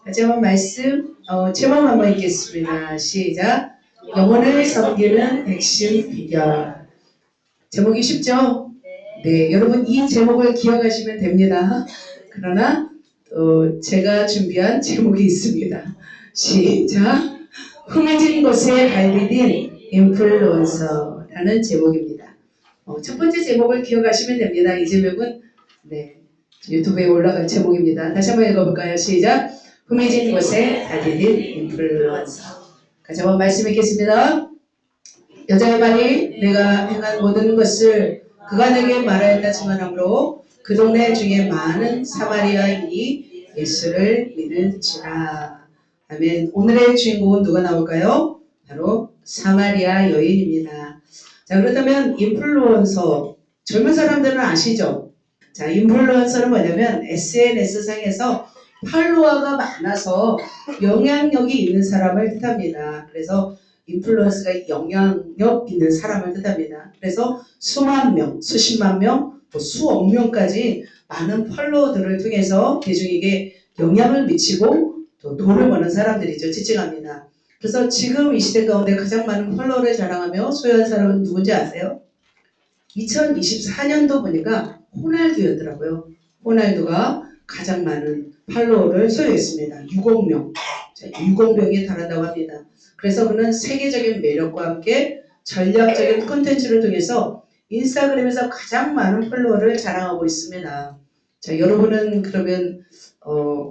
같이 한번 말씀 제목 한번 읽겠습니다. 시작. 영혼을 섬기는 핵심 비결. 제목이 쉽죠? 네, 여러분 이 제목을 기억하시면 됩니다. 그러나 제가 준비한 제목이 있습니다. 시작. 흥해진 곳에 발디딘 인플루언서라는 제목입니다. 첫 번째 제목을 기억하시면 됩니다. 이 제목은 유튜브에 올라간 제목입니다. 다시 한번 읽어볼까요? 시작. 흥해진 곳에 발디딘 인플루언서. 같이 한번 말씀 읽겠습니다. 여자의 말이 내가 행한 모든 것을 그가 내게 말하였다 증언하므로 그 동네 중에 많은 사마리아인이 예수를 믿은지라. 아멘. 오늘의 주인공은 누가 나올까요? 바로 사마리아 여인입니다. 자, 그렇다면 인플루언서, 젊은 사람들은 아시죠? 자, 인플루언서는 뭐냐면 SNS 상에서 팔로워가 많아서 영향력이 있는 사람을 뜻합니다. 그래서 인플루언스가 영향력 있는 사람을 뜻합니다. 그래서 수만 명, 수십만 명, 수억 명까지 많은 팔로워들을 통해서 대중에게 영향을 미치고 또 돈을 버는 사람들이죠. 지칭합니다. 그래서 지금 이 시대 가운데 가장 많은 팔로워를 자랑하며 소유한 사람은 누군지 아세요? 2024년도 보니까 호날두였더라고요. 호날두가 가장 많은 팔로워를 소유했습니다. 6억 명. 6억 명에 달한다고 합니다. 그래서 그는 세계적인 매력과 함께 전략적인 콘텐츠를 통해서 인스타그램에서 가장 많은 팔로워를 자랑하고 있습니다. 자, 여러분은 그러면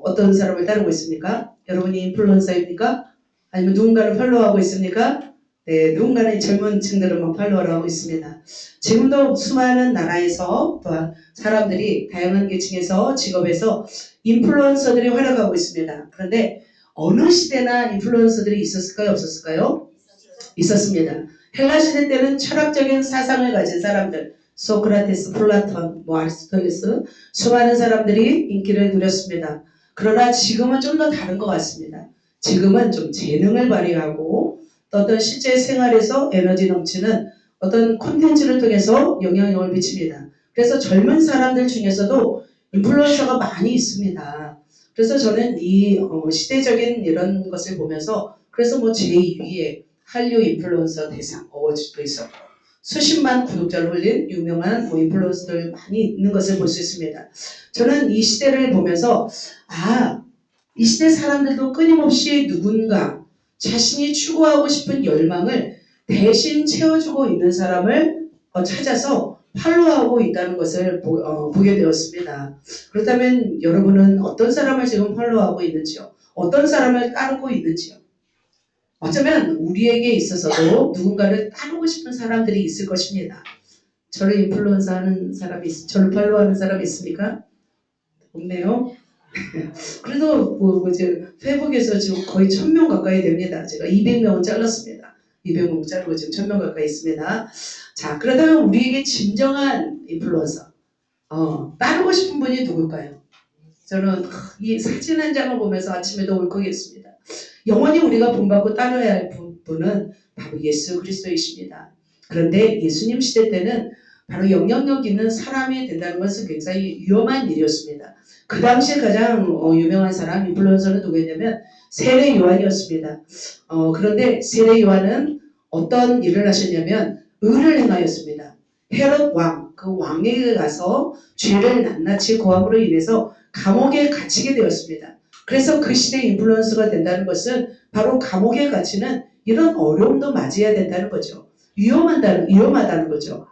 어떤 사람을 따르고 있습니까? 여러분이 인플루언서입니까? 아니면 누군가를 팔로우하고 있습니까? 네, 누군가는 젊은 층들은 팔로우를 하고 있습니다. 지금도 수많은 나라에서 또한 사람들이 다양한 계층에서 직업에서 인플루언서들이 활약하고 있습니다. 그런데 어느 시대나 인플루언서들이 있었을까요? 없었을까요? 있었습니다. 헬라 시대 때는 철학적인 사상을 가진 사람들, 소크라테스, 플라톤, 아리스토텔레스 수많은 사람들이 인기를 누렸습니다. 그러나 지금은 좀 더 다른 것 같습니다. 지금은 좀 재능을 발휘하고 또 어떤 실제 생활에서 에너지 넘치는 어떤 콘텐츠를 통해서 영향력을 미칩니다. 그래서 젊은 사람들 중에서도 인플루언서가 많이 있습니다. 그래서 저는 이 시대적인 이런 것을 보면서 그래서 제2위의 한류 인플루언서 대상 어워즈도 있었고 수십만 구독자를 올린 유명한 인플루언서들 많이 있는 것을 볼 수 있습니다. 저는 이 시대를 보면서 이 시대 사람들도 끊임없이 누군가 자신이 추구하고 싶은 열망을 대신 채워주고 있는 사람을 찾아서 팔로우하고 있다는 것을 보게 되었습니다. 그렇다면 여러분은 어떤 사람을 지금 팔로우하고 있는지요? 어떤 사람을 따르고 있는지요? 어쩌면 우리에게 있어서도 누군가를 따르고 싶은 사람들이 있을 것입니다. 저를 인플루언서 하는 사람이, 저를 팔로우하는 사람이 있습니까? 없네요. 그래도 페이북에서 지금 거의 1000명 가까이 됩니다. 제가 200명은 잘랐습니다. 200명 자르고 지금 1000명 가까이 있습니다. 자, 그러다면 우리에게 진정한 인플루언서, 따르고 싶은 분이 누굴까요? 저는 이 사진 한 장을 보면서 아침에도 울컥했습니다. 영원히 우리가 본받고 따라야 할 분은 바로 예수 그리스도이십니다. 그런데 예수님 시대 때는 바로 영향력 있는 사람이 된다는 것은 굉장히 위험한 일이었습니다. 그 당시에 가장 유명한 사람, 인플루언서는 누구였냐면 세례 요한이었습니다. 그런데 세례 요한은 어떤 일을 하셨냐면 의를 행하였습니다. 헤롯 왕, 그 왕에게 가서 죄를 낱낱이 고함으로 인해서 감옥에 갇히게 되었습니다. 그래서 그 시대의 인플루언서가 된다는 것은 바로 감옥에 갇히는 이런 어려움도 맞이해야 된다는 거죠. 위험하다는 거죠.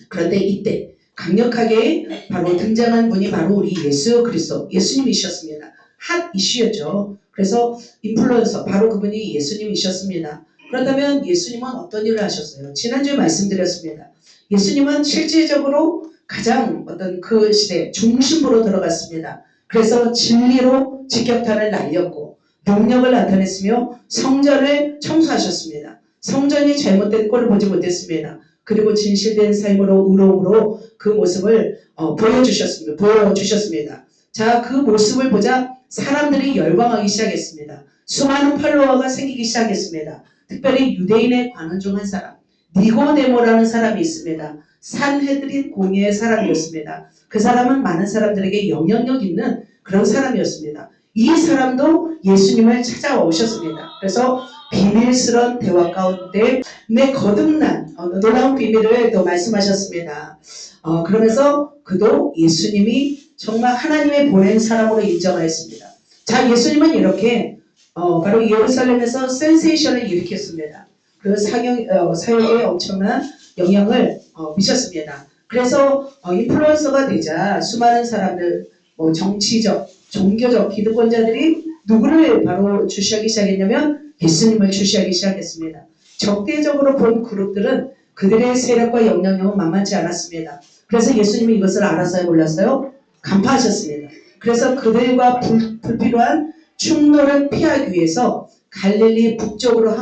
그런데 이때 강력하게 바로 등장한 분이 바로 우리 예수 그리스도, 예수님이셨습니다. 핫 이슈였죠. 그래서 인플루언서, 바로 그분이 예수님이셨습니다. 그렇다면 예수님은 어떤 일을 하셨어요? 지난주에 말씀드렸습니다. 예수님은 실질적으로 가장 어떤 그 시대 중심부로 들어갔습니다. 그래서 진리로 직격탄을 날렸고 능력을 나타냈으며 성전을 청소하셨습니다. 성전이 잘못된 꼴을 보지 못했습니다. 그리고 진실된 삶으로 의로움으로 그 모습을 보여주셨습니다. 자, 그 모습을 보자 사람들이 열광하기 시작했습니다. 수많은 팔로워가 생기기 시작했습니다. 특별히 유대인에 관한 중 한 사람, 니고데모라는 사람이 있습니다. 산헤드린 공예의 사람이었습니다. 그 사람은 많은 사람들에게 영향력 있는 그런 사람이었습니다. 이 사람도 예수님을 찾아오셨습니다. 그래서 비밀스러운 대화 가운데 내 거듭난 놀라운 비밀을 또 말씀하셨습니다. 그러면서 그도 예수님이 정말 하나님의 보낸 사람으로 인정하였습니다. 자, 예수님은 이렇게 바로 예루살렘에서 센세이션을 일으켰습니다. 그 사역에 엄청난 영향을 미쳤습니다. 그래서 인플루언서가 되자 수많은 사람들, 정치적, 종교적 기득권자들이 누구를 바로 주시하기 시작했냐면 예수님을 주시하기 시작했습니다. 적대적으로 본 그룹들은 그들의 세력과 영향력은 만만치 않았습니다. 그래서 예수님이 이것을 알아서야 몰랐어요? 간파하셨습니다. 그래서 그들과 불필요한 충돌을 피하기 위해서 갈릴리 북쪽으로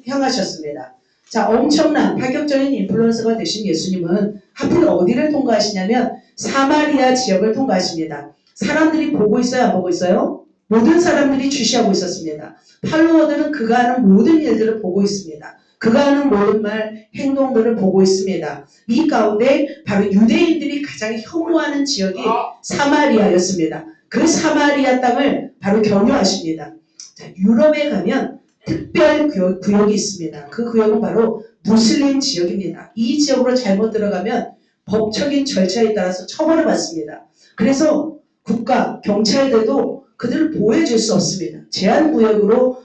향하셨습니다. 자, 엄청난 파격적인 인플루언서가 되신 예수님은 하필 어디를 통과하시냐면 사마리아 지역을 통과하십니다. 사람들이 보고 있어요? 안 보고 있어요? 모든 사람들이 주시하고 있었습니다. 팔로워들은 그가 하는 모든 일들을 보고 있습니다. 그가 하는 모든 말, 행동들을 보고 있습니다. 이 가운데 바로 유대인들이 가장 혐오하는 지역이 사마리아였습니다. 그 사마리아 땅을 바로 경유하십니다. 자, 유럽에 가면 특별 구역이 있습니다. 그 구역은 바로 무슬림 지역입니다. 이 지역으로 잘못 들어가면 법적인 절차에 따라서 처벌을 받습니다. 그래서 국가, 경찰들도 그들을 보호해줄 수 없습니다. 제한구역으로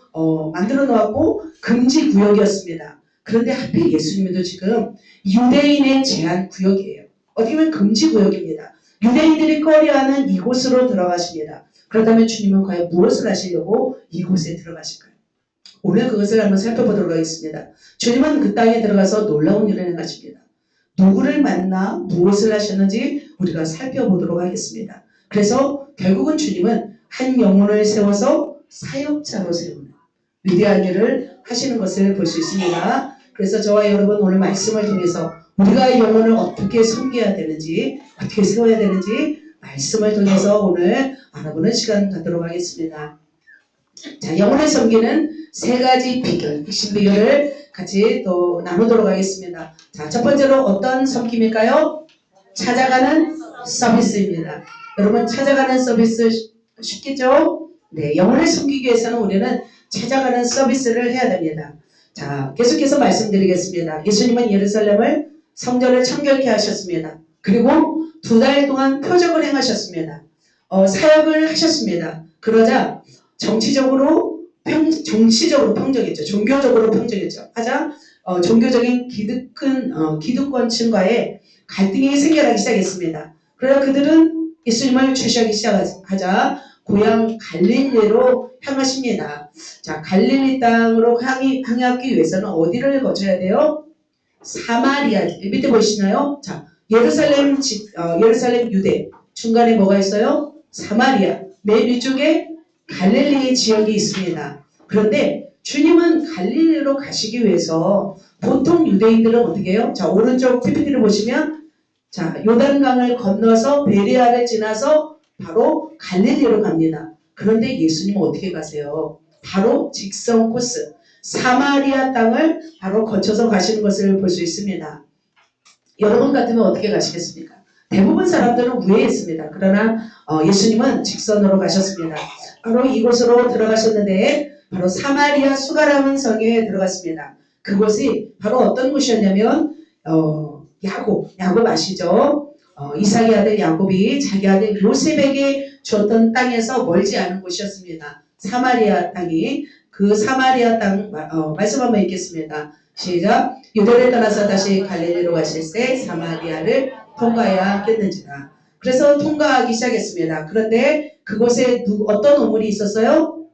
만들어 놓았고 금지구역이었습니다. 그런데 하필 예수님도 지금 유대인의 제한구역이에요. 어떻게 보면 금지구역입니다. 유대인들이 꺼려하는 이곳으로 들어가십니다. 그렇다면 주님은 과연 무엇을 하시려고 이곳에 들어가실까요? 오늘 그것을 한번 살펴보도록 하겠습니다. 주님은 그 땅에 들어가서 놀라운 일을 행하십니다. 누구를 만나 무엇을 하셨는지 우리가 살펴보도록 하겠습니다. 그래서 결국은 주님은 한 영혼을 세워서 사역자로 세우는 위대한 일을 하시는 것을 볼 수 있습니다. 그래서 저와 여러분 오늘 말씀을 통해서 우리가 영혼을 어떻게 섬겨야 되는지, 어떻게 세워야 되는지 말씀을 통해서 오늘 알아보는 시간 갖도록 하겠습니다. 자, 영혼을 섬기는 세 가지 비결, 핵심 비결을 같이 또 나누도록 하겠습니다. 자, 첫 번째로 어떤 섬김일까요? 찾아가는 서비스입니다. 여러분, 찾아가는 서비스 쉽겠죠? 네, 영혼을 섬기기 위해서는 우리는 찾아가는 서비스를 해야 됩니다. 자, 계속해서 말씀드리겠습니다. 예수님은 예루살렘을 성전을 청결케 하셨습니다. 그리고 2달 동안 표적을 행하셨습니다. 사역을 하셨습니다. 그러자 정치적으로 평정했죠. 종교적으로 평정했죠. 하자 종교적인 기득권층과의 갈등이 생겨나기 시작했습니다. 그러나 그들은 예수님을 주시하기 시작하자 고향 갈릴리로 향하십니다. 자, 갈릴리 땅으로 향하기 위해서는 어디를 거쳐야 돼요? 사마리아. 밑에 보시나요? 자, 예루살렘 유대. 중간에 뭐가 있어요? 사마리아. 맨 위쪽에 갈릴리 지역이 있습니다. 그런데 주님은 갈릴리로 가시기 위해서 보통 유대인들은 어떻게 해요? 자, 오른쪽 PPT를 보시면 자, 요단강을 건너서 베레아를 지나서 바로 갈릴리로 갑니다. 그런데 예수님은 어떻게 가세요? 바로 직선 코스 사마리아 땅을 바로 거쳐서 가시는 것을 볼 수 있습니다. 여러분 같으면 어떻게 가시겠습니까? 대부분 사람들은 우회했습니다. 그러나 예수님은 직선으로 가셨습니다. 바로 이곳으로 들어가셨는데 바로 사마리아 수가라는 성에 들어갔습니다. 그곳이 바로 어떤 곳이었냐면 야곱 아시죠? 이삭의 아들 야곱이 자기 아들 요셉에게 줬던 땅에서 멀지 않은 곳이었습니다. 사마리아 땅이 그 사마리아 땅 말씀 한번 읽겠습니다. 시작. 유대를 떠나서 다시 갈릴리로 가실 때 사마리아를 통과해야 하겠는지라. 그래서 통과하기 시작했습니다. 그런데 그곳에 어떤 우물이 있었어요?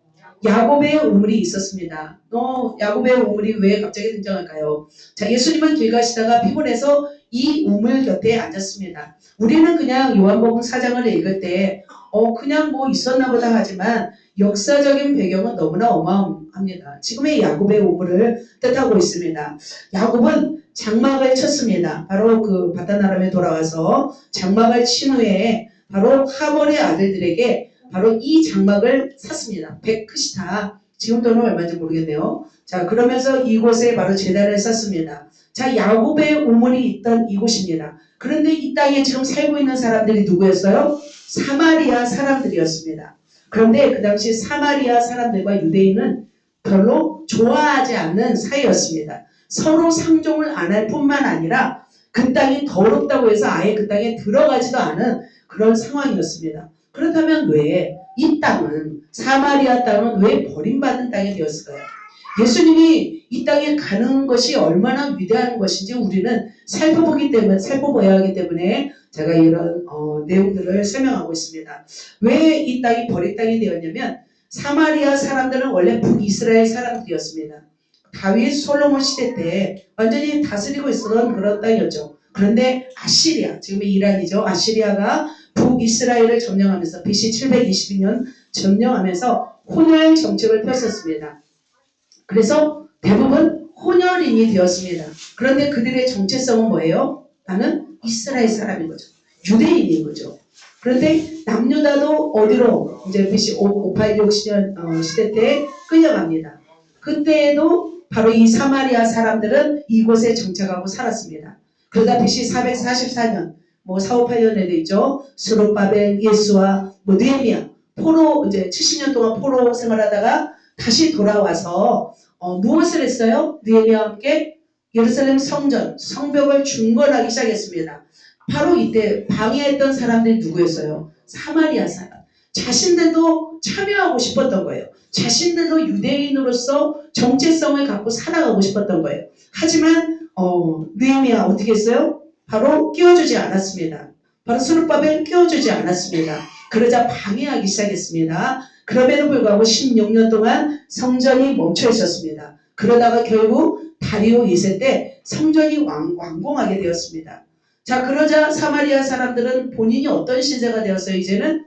야곱의 우물이 있었습니다. 야곱의 우물이 왜 갑자기 등장할까요? 자, 예수님은 길 가시다가 피곤해서 이 우물 곁에 앉았습니다. 우리는 그냥 요한복음 4장을 읽을 때 그냥 뭐 있었나 보다 하지만 역사적인 배경은 너무나 어마어마합니다. 지금의 야곱의 우물을 뜻하고 있습니다. 야곱은 장막을 쳤습니다. 바로 그 바다나람에 돌아와서 장막을 친 후에 바로 하몰의 아들들에게 바로 이 장막을 샀습니다. 100크시타. 지금 돈은 얼마인지 모르겠네요. 자, 그러면서 이곳에 바로 제단을 쌌습니다. 자, 야곱의 우물이 있던 이곳입니다. 그런데 이 땅에 지금 살고 있는 사람들이 누구였어요? 사마리아 사람들이었습니다. 그런데 그 당시 사마리아 사람들과 유대인은 별로 좋아하지 않는 사이였습니다. 서로 상종을 안 할 뿐만 아니라 그 땅이 더럽다고 해서 아예 그 땅에 들어가지도 않은 그런 상황이었습니다. 그렇다면 왜 이 땅은, 사마리아 땅은 왜 버림받은 땅이 되었을까요? 예수님이 이 땅에 가는 것이 얼마나 위대한 것인지 우리는 살펴봐야 하기 때문에 제가 이런 내용들을 설명하고 있습니다. 왜 이 땅이 버린 땅이 되었냐면 사마리아 사람들은 원래 북이스라엘 사람들이었습니다. 다윗 솔로몬 시대 때 완전히 다스리고 있었던 그런 땅이었죠. 그런데 아시리아, 지금 이란이죠. 아시리아가 북이스라엘을 점령하면서 BC 722년 점령하면서 혼혈 정책을 펼쳤습니다. 그래서 대부분 혼혈인이 되었습니다. 그런데 그들의 정체성은 뭐예요? 나는 이스라엘 사람인 거죠. 유대인인 거죠. 그런데 남유다도 어디로 이제 BC 586년 시대 때 끌려갑니다. 그때에도 바로 이 사마리아 사람들은 이곳에 정착하고 살았습니다. 그러다 BC 444년, 458년에도 있죠. 스룹바벨, 예수와 느헤미야, 포로 이제 70년 동안 포로 생활하다가 다시 돌아와서 무엇을 했어요? 느헤미야와 함께 예루살렘 성전, 성벽을 중건하기 시작했습니다. 바로 이때 방해했던 사람들이 누구였어요? 사마리아 사람. 자신들도 참여하고 싶었던 거예요. 자신들도 유대인으로서 정체성을 갖고 살아가고 싶었던 거예요. 하지만 느헤미야 어떻게 했어요? 바로 끼워주지 않았습니다. 바로 스룹바벨 끼워주지 않았습니다. 그러자 방해하기 시작했습니다. 그럼에도 불구하고 16년 동안 성전이 멈춰 있었습니다. 그러다가 결국 다리오 2세 때 성전이 완공하게 되었습니다. 자, 그러자 사마리아 사람들은 본인이 어떤 신세가 되었어요? 이제는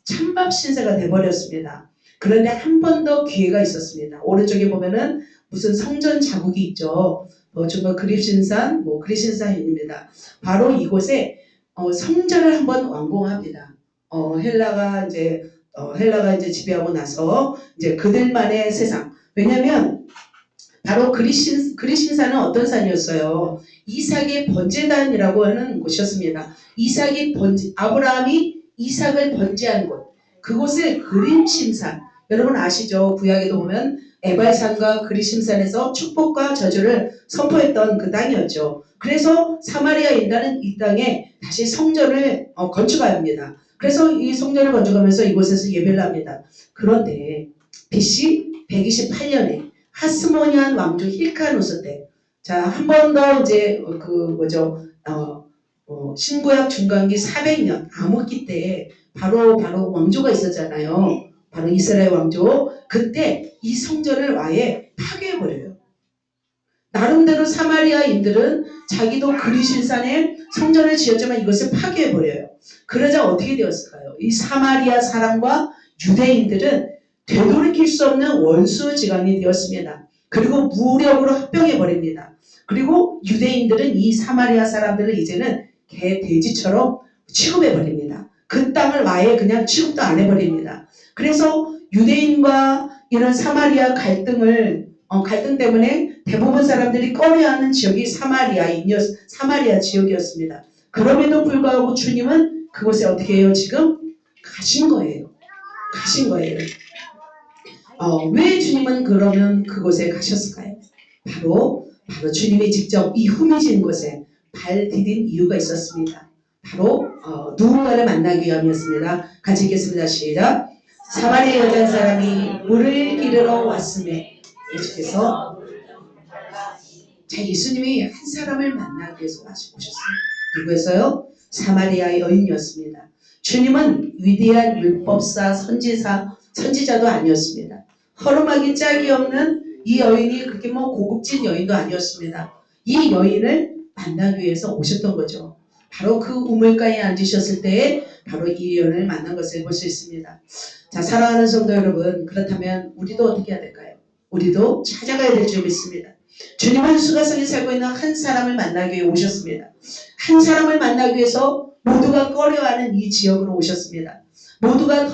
찬밥 신세가 돼버렸습니다. 그런데 한 번 더 기회가 있었습니다. 오른쪽에 보면은 무슨 성전 자국이 있죠. 정말 그리신산입니다. 바로 이곳에 성전을 한번 완공합니다. 헬라가 이제 지배하고 나서 이제 그들만의 세상. 왜냐하면 바로 그리신산은 어떤 산이었어요? 이삭의 번제단이라고 하는 곳이었습니다. 아브라함이 이삭을 번제한 곳. 그곳을 그리신산. 여러분 아시죠? 구약에도 보면 에발산과 그리신산에서 축복과 저주를 선포했던 그 땅이었죠. 그래서 사마리아 인간은 이 땅에 다시 성전을 건축합니다. 그래서 이 성전을 건축하면서 이곳에서 예배를 합니다. 그런데 BC 128년에 하스모니안 왕조 힐카누스 때, 자, 한 번 더 이제 신구약 중간기 400년 암흑기 때 바로 왕조가 있었잖아요. 바로 이스라엘 왕조. 그때 이 성전을 아예 파괴해버려요. 나름대로 사마리아인들은 자기도 그리신산에 성전을 지었지만 이것을 파괴해버려요. 그러자 어떻게 되었을까요? 이 사마리아 사람과 유대인들은 되돌이킬 수 없는 원수지간이 되었습니다. 그리고 무력으로 합병해버립니다. 그리고 유대인들은 이 사마리아 사람들을 이제는 돼지처럼 취급해버립니다. 그 땅을 아예 그냥 취급도 안 해버립니다. 그래서 유대인과 이런 사마리아 갈등 때문에 대부분 사람들이 꺼려하는 지역이 사마리아 지역이었습니다. 그럼에도 불구하고 주님은 그곳에 어떻게 해요? 지금 가신 거예요. 왜 주님은 그러면 그곳에 가셨을까요? 바로 주님이 직접 이 후미진 곳에 발 디딘 이유가 있었습니다. 바로 누군가를 만나기 위함이었습니다. 같이 읽겠습니다. 시작. 사마리아 여자 한 사람이 물을 기르러 왔음에 예수께서 예수님이 한 사람을 만나기 위해서 오셨어요. 누구였어요? 사마리아 여인이었습니다. 주님은 위대한 율법사, 선지자도 아니었습니다. 허름하기 짝이 없는 이 여인이 그렇게 고급진 여인도 아니었습니다. 이 여인을 만나기 위해서 오셨던 거죠. 바로 그 우물가에 앉으셨을 때에 바로 이 여인을 만난 것을 볼 수 있습니다. 자, 사랑하는 성도 여러분, 그렇다면 우리도 어떻게 해야 될까요? 우리도 찾아가야 될 줄 믿습니다. 주님은 수가성에 살고 있는 한 사람을 만나기 위해 오셨습니다. 한 사람을 만나기 위해서 모두가 꺼려하는 이 지역으로 오셨습니다. 모두가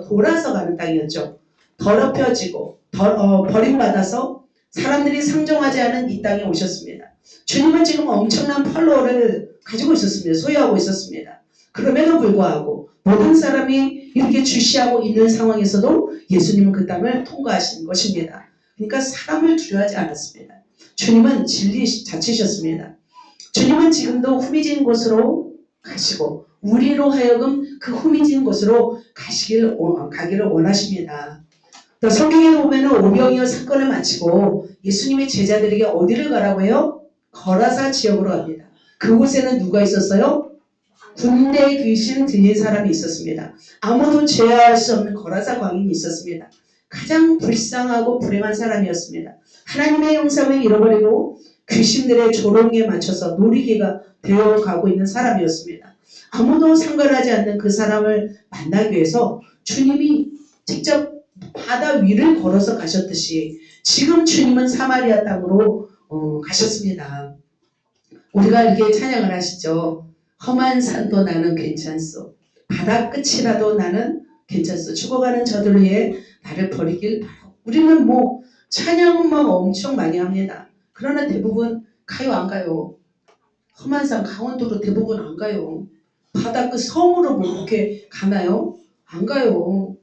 돌아서 가는 땅이었죠. 더럽혀지고 버림받아서 사람들이 상종하지 않은 이 땅에 오셨습니다. 주님은 지금 엄청난 팔로워를 가지고 있었습니다. 소유하고 있었습니다. 그럼에도 불구하고 모든 사람이 이렇게 주시하고 있는 상황에서도 예수님은 그 땅을 통과하신 것입니다. 그러니까 사람을 두려워하지 않았습니다. 주님은 진리 자체셨습니다. 주님은 지금도 후미진 곳으로 가시고 우리로 하여금 그 후미진 곳으로 가기를 원하십니다. 또 성경에 보면 오병이어 사건을 마치고 예수님의 제자들에게 어디를 가라고 해요? 거라사 지역으로 갑니다. 그곳에는 누가 있었어요? 군대 귀신 들린 사람이 있었습니다. 아무도 제어할 수 없는 거라사 광인이 있었습니다. 가장 불쌍하고 불행한 사람이었습니다. 하나님의 형상을 잃어버리고 귀신들의 조롱에 맞춰서 놀이개가 되어가고 있는 사람이었습니다. 아무도 상관하지 않는 그 사람을 만나기 위해서 주님이 직접 바다 위를 걸어서 가셨듯이 지금 주님은 사마리아 땅으로 가셨습니다. 우리가 이렇게 찬양을 하시죠. 험한 산도 나는 괜찮소. 바다 끝이라도 나는 괜찮소. 죽어가는 저들 위해 나를 버리길 바라고. 우리는 뭐 찬양은 막 엄청 많이 합니다. 그러나 대부분 가요 안 가요? 험한 산 강원도로 대부분 안 가요. 바다 끝 섬으로 뭐 그렇게 가나요? 안 가요.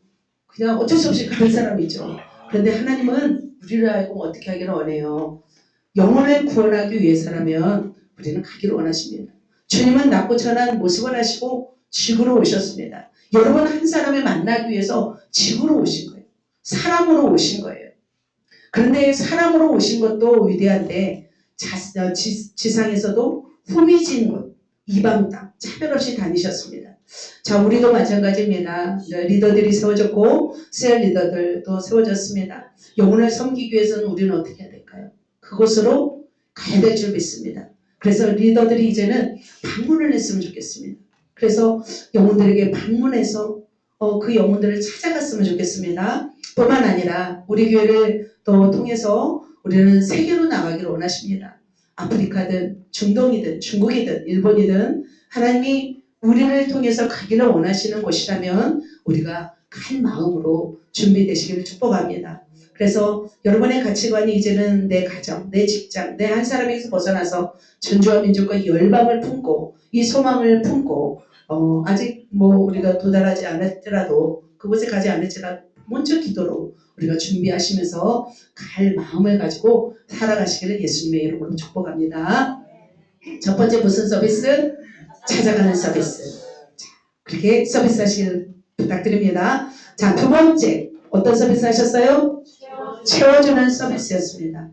그냥 어쩔 수 없이 가는 사람이죠. 그런데 하나님은 우리를 알고 어떻게 하기를 원해요. 영혼을 구원하기 위해서라면 우리는 가기를 원하십니다. 주님은 낮고 천한 모습을 하시고 지구로 오셨습니다. 여러분 한 사람을 만나기 위해서 지구로 오신 거예요. 사람으로 오신 거예요. 그런데 사람으로 오신 것도 위대한데 지상에서도 후미진 곳, 이방 땅 차별 없이 다니셨습니다. 자, 우리도 마찬가지입니다. 리더들이 세워졌고 셀 리더들도 세워졌습니다. 영혼을 섬기기 위해서는 우리는 어떻게 해야 될까요? 그곳으로 가야 될 줄 믿습니다. 그래서 리더들이 이제는 방문을 했으면 좋겠습니다. 그래서 영혼들에게 방문해서 그 영혼들을 찾아갔으면 좋겠습니다. 뿐만 아니라 우리 교회를 또 통해서 우리는 세계로 나가기를 원하십니다. 아프리카든 중동이든 중국이든 일본이든 하나님이 우리를 통해서 가기를 원하시는 곳이라면 우리가 갈 마음으로 준비되시기를 축복합니다. 그래서 여러분의 가치관이 이제는 내 가정, 내 직장, 내 한 사람에게서 벗어나서 전주와 민족과 열방을 품고 이 소망을 품고 아직 뭐 우리가 도달하지 않았더라도 그곳에 가지 않았지라도 먼저 기도로 우리가 준비하시면서 갈 마음을 가지고 살아가시기를 예수님의 이름으로 축복합니다. 첫 번째 무슨 서비스? 찾아가는 서비스. 자, 그렇게 서비스 하시길 부탁드립니다. 자, 두 번째 어떤 서비스 하셨어요? 채워주는 서비스였습니다.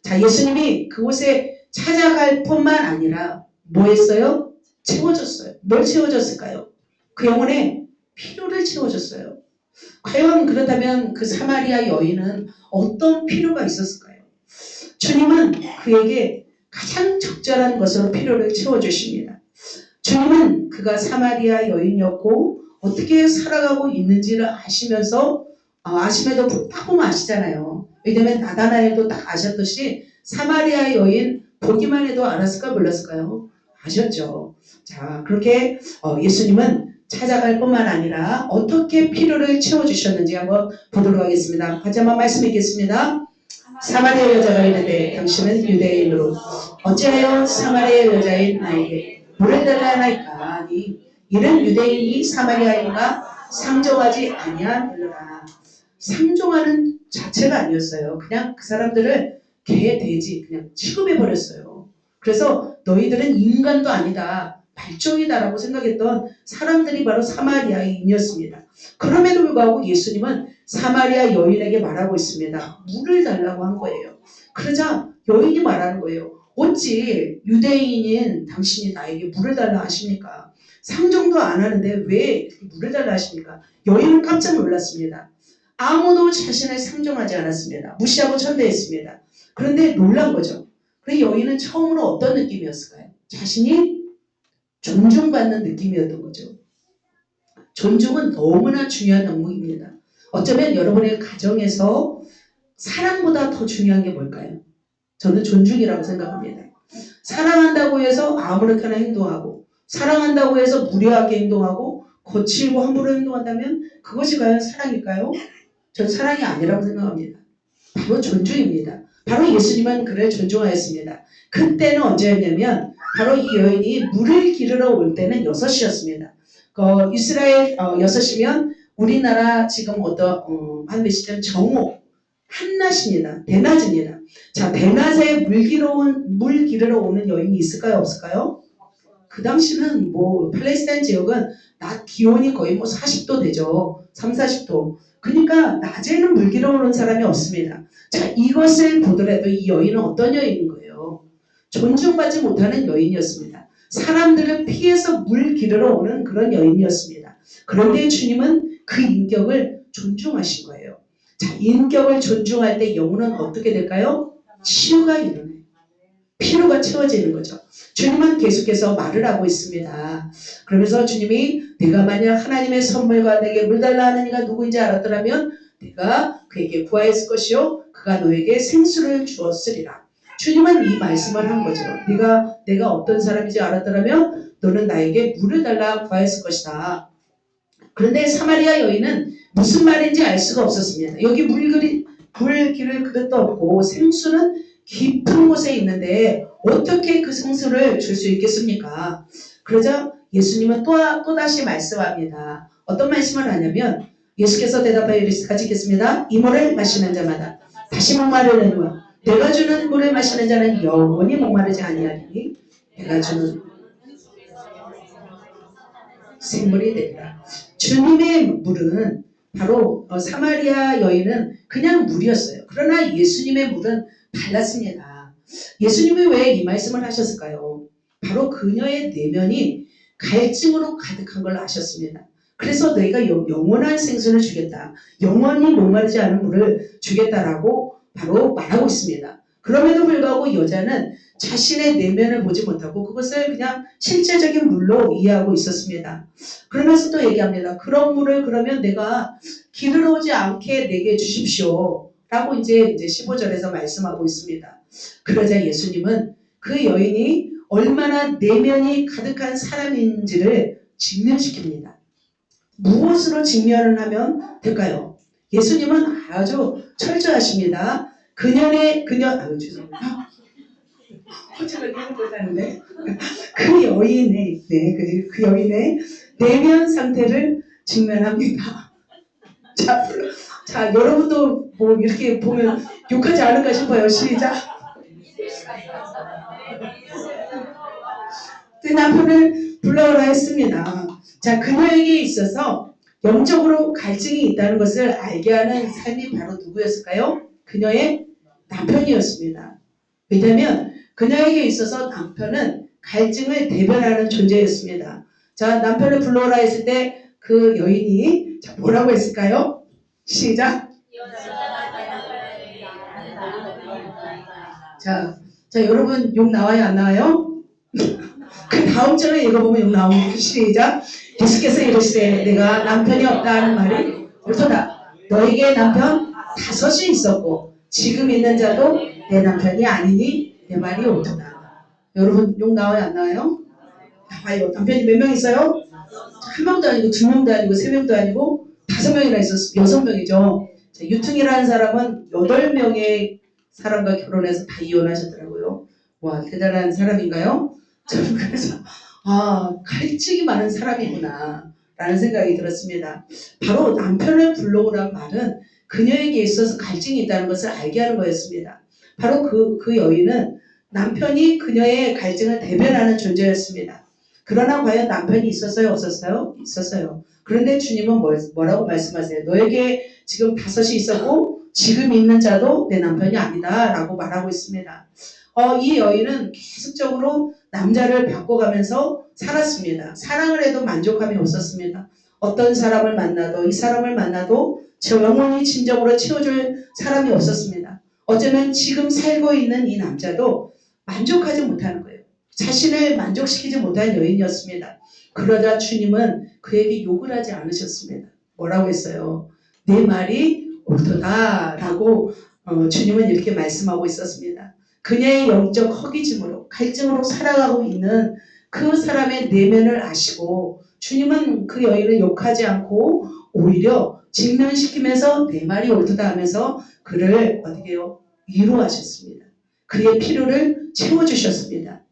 자, 예수님이 그곳에 찾아갈 뿐만 아니라 뭐 했어요? 채워줬어요. 뭘 채워줬을까요? 그 영혼의 필요를 채워줬어요. 과연 그렇다면 그 사마리아 여인은 어떤 필요가 있었을까요? 주님은 그에게 가장 적절한 것으로 필요를 채워주십니다. 주님은 그가 사마리아 여인이었고 어떻게 살아가고 있는지를 아시면서 아심에도 불타고 아시잖아요. 왜냐하면 나다나엘도 딱 아셨듯이 사마리아 여인 보기만 해도 알았을까 몰랐을까요? 아셨죠. 자, 그렇게 예수님은 찾아갈 뿐만 아니라 어떻게 필요를 채워주셨는지 한번 보도록 하겠습니다. 같이 한번 말씀 읽겠습니다. 사마리아 여자가 이르되 당신은 유대인으로 어찌하여 사마리아 여자인 나에게 물을 달라 하나이까. 아니 이는 유대인이 사마리아인과 상종하지 아니하느라. 상종하는 자체가 아니었어요. 그냥 그 사람들을 개, 돼지 그냥 취급해버렸어요. 그래서 너희들은 인간도 아니다. 발종이다라고 생각했던 사람들이 바로 사마리아인이었습니다. 그럼에도 불구하고 예수님은 사마리아 여인에게 말하고 있습니다. 물을 달라고 한 거예요. 그러자 여인이 말하는 거예요. 어찌 유대인인 당신이 나에게 물을 달라 하십니까? 상종도 안 하는데 왜 이렇게 물을 달라 하십니까? 여인은 깜짝 놀랐습니다. 아무도 자신을 상종하지 않았습니다. 무시하고 천대했습니다. 그런데 놀란 거죠. 그래서 여인은 처음으로 어떤 느낌이었을까요? 자신이 존중받는 느낌이었던 거죠. 존중은 너무나 중요한 덕목입니다. 어쩌면 여러분의 가정에서 사랑보다 더 중요한 게 뭘까요? 저는 존중이라고 생각합니다. 사랑한다고 해서 아무렇게나 행동하고 사랑한다고 해서 무례하게 행동하고 거칠고 함부로 행동한다면 그것이 과연 사랑일까요? 전 사랑이 아니라고 생각합니다. 바로 존중입니다. 바로 예수님은 그를 존중하였습니다. 그때는 언제였냐면 바로 이 여인이 물을 기르러 올 때는 6시였습니다. 이스라엘 6시면 우리나라 지금 한 몇 시점 정오 한낮입니다. 대낮입니다. 자, 대낮에 물 기르러 오는 여인이 있을까요? 없을까요? 그 당시는 뭐 팔레스타인 지역은 낮 기온이 거의 뭐 40도 되죠. 3, 40도. 그러니까 낮에는 물 기르러 오는 사람이 없습니다. 자, 이것을 보더라도 이 여인은 어떤 여인인 거예요? 존중받지 못하는 여인이었습니다. 사람들을 피해서 물 기르러 오는 그런 여인이었습니다. 그런데 주님은 그 인격을 존중하신 거예요. 자, 인격을 존중할 때 영혼은 어떻게 될까요? 치유가 일어나요. 피로가 채워지는 거죠. 주님은 계속해서 말을 하고 있습니다. 그러면서 주님이 내가 만약 하나님의 선물과 내게 물 달라 하는 이가 누구인지 알았더라면 내가 그에게 구하였을 것이요 그가 너에게 생수를 주었으리라. 주님은 이 말씀을 한 거죠. 내가 어떤 사람인지 알았더라면 너는 나에게 물을 달라 구하였을 것이다. 그런데 사마리아 여인은 무슨 말인지 알 수가 없었습니다. 여기 물 기를 그릇도 없고 생수는 깊은 곳에 있는데 어떻게 그 생수를 줄 수 있겠습니까? 그러자 예수님은 또다시 말씀합니다. 어떤 말씀을 하냐면 예수께서 대답하여 이르시되 같이 읽겠습니다. 이 물을 마시는 자마다 다시 목마르려니와 내가 주는 물을 마시는 자는 영원히 목마르지 아니하리니 내가 주는 생물이 되리라. 주님의 물은 바로 사마리아 여인은 그냥 물이었어요. 그러나 예수님의 물은 달랐습니다. 예수님이 왜 이 말씀을 하셨을까요? 바로 그녀의 내면이 갈증으로 가득한 걸 아셨습니다. 그래서 내가 영원한 생수를 주겠다. 영원히 목마르지 않은 물을 주겠다라고 바로 말하고 있습니다. 그럼에도 불구하고 여자는 자신의 내면을 보지 못하고 그것을 그냥 실제적인 물로 이해하고 있었습니다. 그러면서 또 얘기합니다. 그런 물을 그러면 내가 기르러 오지 않게 내게 주십시오. 라고 이제 15절에서 말씀하고 있습니다. 그러자 예수님은 그 여인이 얼마나 내면이 가득한 사람인지를 직면시킵니다. 무엇으로 직면을 하면 될까요? 예수님은 아주 철저하십니다. 죄송합니다. 호주를 읽는 거다는데 그 여인의 내면 상태를 직면합니다. 자, 여러분도 뭐 이렇게 보면 욕하지 않을까 싶어요. 시작. 그 남편을 불러오라 했습니다. 자, 그녀에게 있어서 영적으로 갈증이 있다는 것을 알게 하는 삶이 바로 누구였을까요? 그녀의 남편이었습니다. 왜냐하면 그녀에게 있어서 남편은 갈증을 대변하는 존재였습니다. 자, 남편을 불러오라 했을 때 그 여인이 뭐라고 했을까요? 시작. 자, 여러분 욕 나와요, 안 나와요? 그 다음 절에 읽어보면 욕 나오고 시작. 예수께서 이르시되 내가 남편이 없다 하는 말이 옳도다. 너에게 남편 5이 있었고 지금 있는 자도 내 남편이 아니니 내 말이 옳도다. 여러분 욕 나와요, 안 나와요? 나와요. 남편이 몇 명 있어요? 한 명도 아니고 2명도 아니고 3명도 아니고 5명이나 있었어요. 6명이죠. 자, 유퉁이라는 사람은 8명의 사람과 결혼해서 다 이혼하셨더라고요. 와, 대단한 사람인가요? 저는 그래서 갈증이 많은 사람이구나 라는 생각이 들었습니다. 바로 남편을 불러오란 말은 그녀에게 있어서 갈증이 있다는 것을 알게 하는 거였습니다. 바로 그 여인은 남편이 그녀의 갈증을 대변하는 존재였습니다. 그러나 과연 남편이 있었어요? 없었어요? 있었어요. 그런데 주님은 뭐라고 말씀하세요? 너에게 지금 5이 있었고 지금 있는 자도 내 남편이 아니다 라고 말하고 있습니다. 이 여인은 계속적으로 남자를 바꿔가면서 살았습니다. 사랑을 해도 만족함이 없었습니다. 어떤 사람을 만나도 이 사람을 만나도 저 영혼이 진정으로 채워줄 사람이 없었습니다. 어쩌면 지금 살고 있는 이 남자도 만족하지 못하는 거예요. 자신을 만족시키지 못한 여인이었습니다. 그러자 주님은 그에게 욕을 하지 않으셨습니다. 뭐라고 했어요? 내 말이 옳도다 라고 주님은 이렇게 말씀하고 있었습니다. 그녀의 영적 허기짐으로 갈증으로 살아가고 있는 그 사람의 내면을 아시고 주님은 그 여인을 욕하지 않고 오히려 직면시키면서 내 말이 옳도다 하면서 그를 어떻게 해요? 위로하셨습니다. 그의 필요를 채워주셨습니다.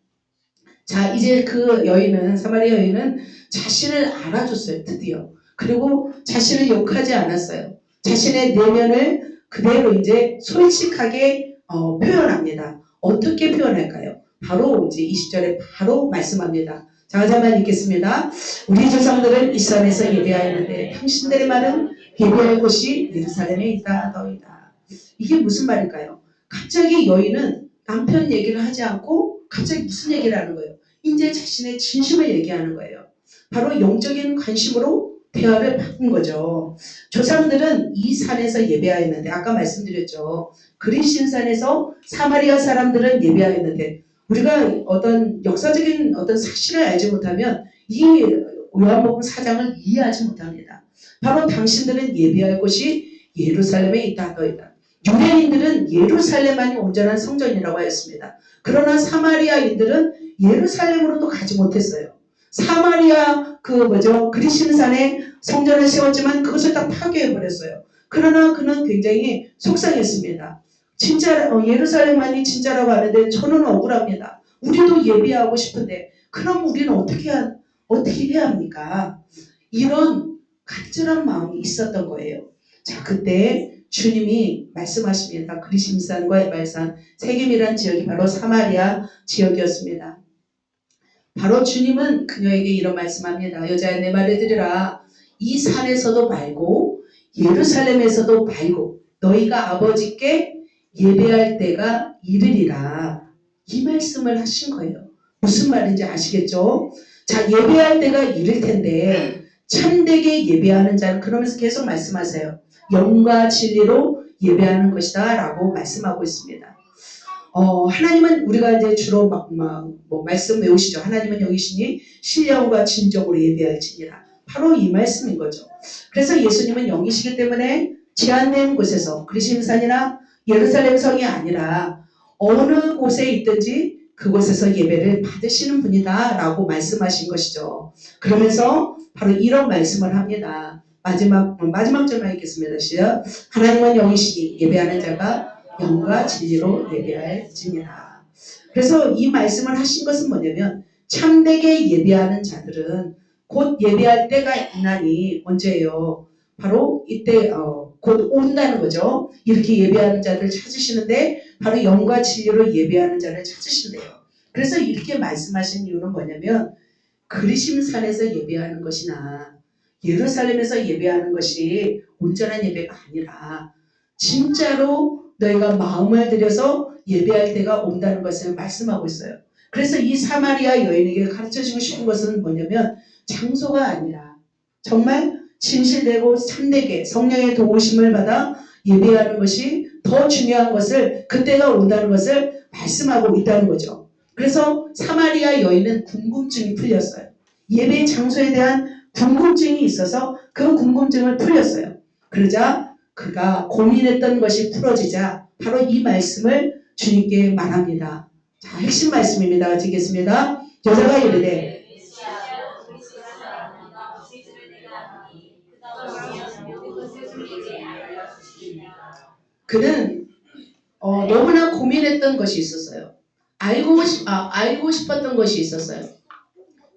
자, 이제 그 여인은 사마리아 여인은 자신을 알아줬어요. 드디어. 그리고 자신을 욕하지 않았어요. 자신의 내면을 그대로 이제 솔직하게 표현합니다. 어떻게 표현할까요? 바로 이제 20절에 바로 말씀합니다. 자, 가자만 읽겠습니다. 우리 조상들은 이 산에서 예배하였는데 당신들의 말은 예배할 곳이 예루살렘에 있다 하더이다. 이게 무슨 말일까요? 갑자기 여인은 남편 얘기를 하지 않고 갑자기 무슨 얘기를 하는 거예요? 이제 자신의 진심을 얘기하는 거예요. 바로 영적인 관심으로 대화를 바꾼 거죠. 조상들은 이 산에서 예배하였는데 아까 말씀드렸죠. 그리신산에서 사마리아 사람들은 예배하였는데 우리가 어떤 역사적인 어떤 사실을 알지 못하면 이 요한복음 4장을 이해하지 못합니다. 바로 당신들은 예배할 곳이 예루살렘에 있다 하더이다. 유대인들은 예루살렘만이 온전한 성전이라고 하였습니다. 그러나 사마리아인들은 예루살렘으로도 가지 못했어요. 사마리아 그리신산에 성전을 세웠지만 그것을 다 파괴해버렸어요. 그러나 그는 굉장히 속상했습니다. 진짜 예루살렘만이 진짜라고 하는데 저는 억울합니다. 우리도 예배하고 싶은데 그럼 우리는 어떻게 해야 합니까? 이런 간절한 마음이 있었던 거예요. 자, 그때 주님이 말씀하십니다. 그리심산과 에발산, 세겜이란 지역이 바로 사마리아 지역이었습니다. 바로 주님은 그녀에게 이런 말씀합니다. 여자야, 내 말을 들으라. 이 산에서도 말고 예루살렘에서도 말고 너희가 아버지께 예배할 때가 이르리라. 이 말씀을 하신 거예요. 무슨 말인지 아시겠죠? 자, 예배할 때가 이를 텐데 참되게 예배하는 자는, 그러면서 계속 말씀하세요. 영과 진리로 예배하는 것이다 라고 말씀하고 있습니다. 하나님은 우리가 이제 주로 말씀 외우시죠. 하나님은 영이시니 신령과 진정으로 예배할지니라. 바로 이 말씀인 거죠. 그래서 예수님은 영이시기 때문에 제한된 곳에서 그리심산이나 예루살렘 성이 아니라 어느 곳에 있든지 그곳에서 예배를 받으시는 분이다 라고 말씀하신 것이죠. 그러면서 바로 이런 말씀을 합니다. 마지막 절만 읽겠습니다. 시작. 하나님은 영이시니 예배하는 자가 영과 진리로 예배할지니라. 그래서 이 말씀을 하신 것은 뭐냐면 참되게 예배하는 자들은 곧 예배할 때가 있나니 언제예요? 바로 이때 곧 온다는 거죠. 이렇게 예배하는 자들을 찾으시는데 바로 영과 진리로 예배하는 자를 찾으신대요. 그래서 이렇게 말씀하신 이유는 뭐냐면 그리심산에서 예배하는 것이나 예루살렘에서 예배하는 것이 온전한 예배가 아니라 진짜로 너희가 마음을 들여서 예배할 때가 온다는 것을 말씀하고 있어요. 그래서 이 사마리아 여인에게 가르쳐주고 싶은 것은 뭐냐면 장소가 아니라 정말 진실되고 참되게 성령의 도우심을 받아 예배하는 것이 더 중요한 것을, 그때가 온다는 것을 말씀하고 있다는 거죠. 그래서 사마리아 여인은 궁금증이 풀렸어요. 예배 장소에 대한 궁금증이 있어서 그 궁금증을 풀렸어요. 그러자 그가 고민했던 것이 풀어지자 바로 이 말씀을 주님께 말합니다. 자, 핵심 말씀입니다. 같이 읽겠습니다. 여자가 이르되 그는 너무나 고민했던 것이 있었어요. 알고 싶었던 것이 있었어요.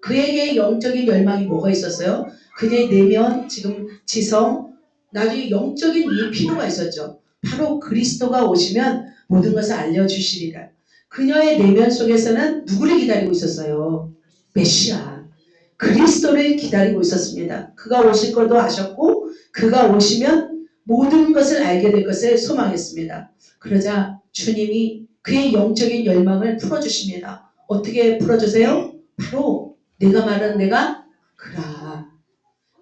그에게 영적인 열망이 뭐가 있었어요? 그의 내면, 지금 지성, 나중에 영적인 이 필요가 있었죠. 바로 그리스도가 오시면 모든 것을 알려주시리라. 그녀의 내면 속에서는 누구를 기다리고 있었어요? 메시아. 그리스도를 기다리고 있었습니다. 그가 오실 것도 아셨고 그가 오시면 모든 것을 알게 될 것을 소망했습니다. 그러자 주님이 그의 영적인 열망을 풀어주십니다. 어떻게 풀어주세요? 바로 내가 말한 내가 그라.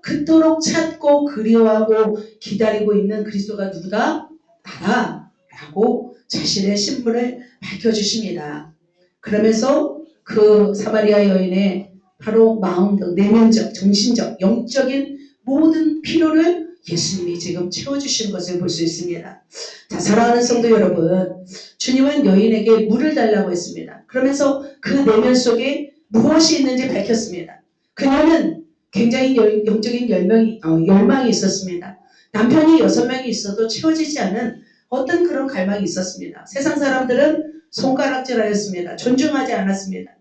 그토록 찾고 그리워하고 기다리고 있는 그리스도가 누구다? 나다. 라고 자신의 신분을 밝혀주십니다. 그러면서 그 사마리아 여인의 바로 마음적, 내면적, 정신적, 영적인 모든 필요를 예수님이 지금 채워주시는 것을 볼 수 있습니다. 자, 사랑하는 성도 여러분, 주님은 여인에게 물을 달라고 했습니다. 그러면서 그 내면 속에 무엇이 있는지 밝혔습니다. 그녀는 굉장히 영적인 열망이 있었습니다. 남편이 6명이 있어도 채워지지 않은 어떤 그런 갈망이 있었습니다. 세상 사람들은 손가락질하였습니다. 존중하지 않았습니다.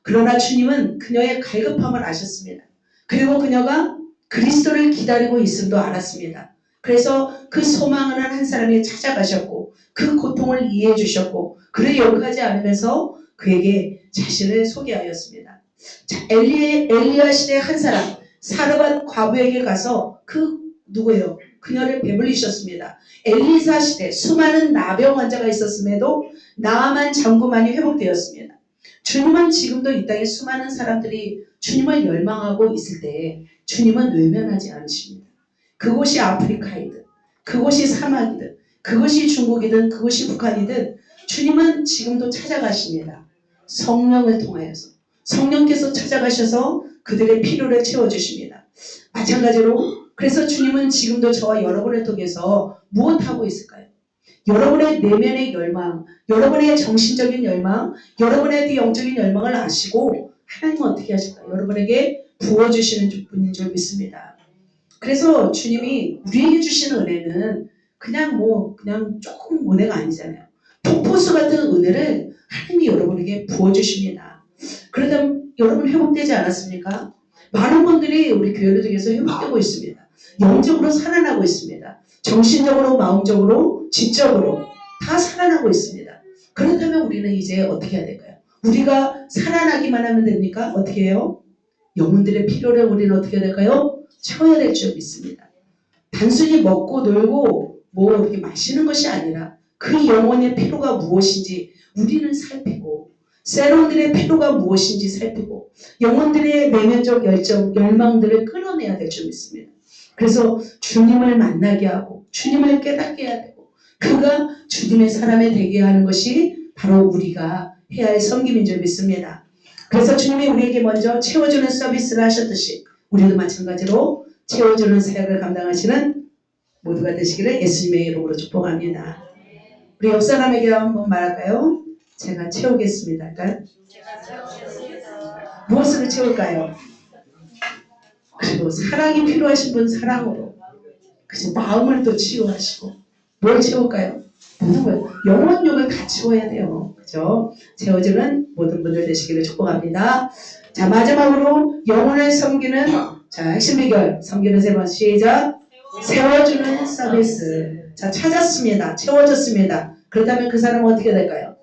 그러나 주님은 그녀의 갈급함을 아셨습니다. 그리고 그녀가 그리스도를 기다리고 있음도 알았습니다. 그래서 그 소망하는 한 사람이 찾아가셨고 그 고통을 이해해 주셨고 그를 욕하지 않으면서 그에게 자신을 소개하였습니다. 자, 엘리야 시대 한 사람 사르밧 과부에게 가서 그 누구예요? 그녀를 배불리셨습니다. 엘리사 시대 수많은 나병 환자가 있었음에도 나아만 장구만이 회복되었습니다. 주님은 지금도 이 땅에 수많은 사람들이 주님을 열망하고 있을 때 주님은 외면하지 않으십니다. 그곳이 아프리카이든 그곳이 사막이든 그것이 중국이든 그것이 북한이든 주님은 지금도 찾아가십니다. 성령을 통하여서 성령께서 찾아가셔서 그들의 필요를 채워주십니다. 마찬가지로 그래서 주님은 지금도 저와 여러분을 통해서 무엇하고 있을까요? 여러분의 내면의 열망, 여러분의 정신적인 열망, 여러분의 영적인 열망을 아시고 하나님은 어떻게 하실까요? 여러분에게 부어주시는 분인 줄 믿습니다. 그래서 주님이 우리에게 주시는 은혜는 그냥 조금 은혜가 아니잖아요. 폭포수 같은 은혜를 하나님이 여러분에게 부어주십니다. 그러다 여러분 회복되지 않았습니까? 많은 분들이 우리 교회를 통해서 회복되고 있습니다. 영적으로 살아나고 있습니다. 정신적으로, 마음적으로, 지적으로 다 살아나고 있습니다. 그렇다면 우리는 이제 어떻게 해야 될까요? 우리가 살아나기만 하면 됩니까? 어떻게 해요? 영혼들의 필요를 우리는 어떻게 해야 될까요? 채워야 될 줄 믿습니다. 단순히 먹고 놀고 뭐 이렇게 마시는 것이 아니라 그 영혼의 필요가 무엇인지 우리는 살피고 세론들의 필요가 무엇인지 살피고 영혼들의 내면적 열망들을 끌어내야 될 줄 믿습니다. 그래서 주님을 만나게 하고 주님을 깨닫게 해야 되고 그가 주님의 사람이 되게 하는 것이 바로 우리가 해야 할 섬김인 줄 믿습니다. 그래서 주님이 우리에게 먼저 채워주는 서비스를 하셨듯이 우리도 마찬가지로 채워주는 사역을 감당하시는 모두가 되시기를 예수님의 이름으로 축복합니다. 우리 옆 사람에게 한번 말할까요? 제가 채우겠습니다. 할까요? 무엇으로 채울까요? 그리고 사랑이 필요하신 분 사랑으로 그래서 마음을 또 치유하시고 뭘 채울까요? 모든 걸 영혼욕을 다 채워야 돼요. 그죠? 채워주는 모든 분들 되시기를 축복합니다. 자 마지막으로 영혼을 섬기는 자 핵심 비결 섬기는 세 번 시작 세워주는 서비스. 자 찾았습니다. 채워졌습니다. 그렇다면 그 사람은 어떻게 될까요?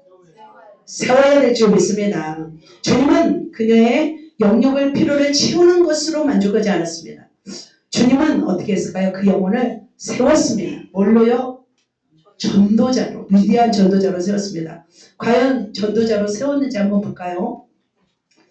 세워야 될 줄 믿습니다. 주님은 그녀의 영역을 필요를 채우는 것으로 만족하지 않았습니다. 주님은 어떻게 했을까요? 그 영혼을 세웠습니다. 뭘로요? 전도자로, 위대한 전도자로 세웠습니다. 과연 전도자로 세웠는지 한번 볼까요?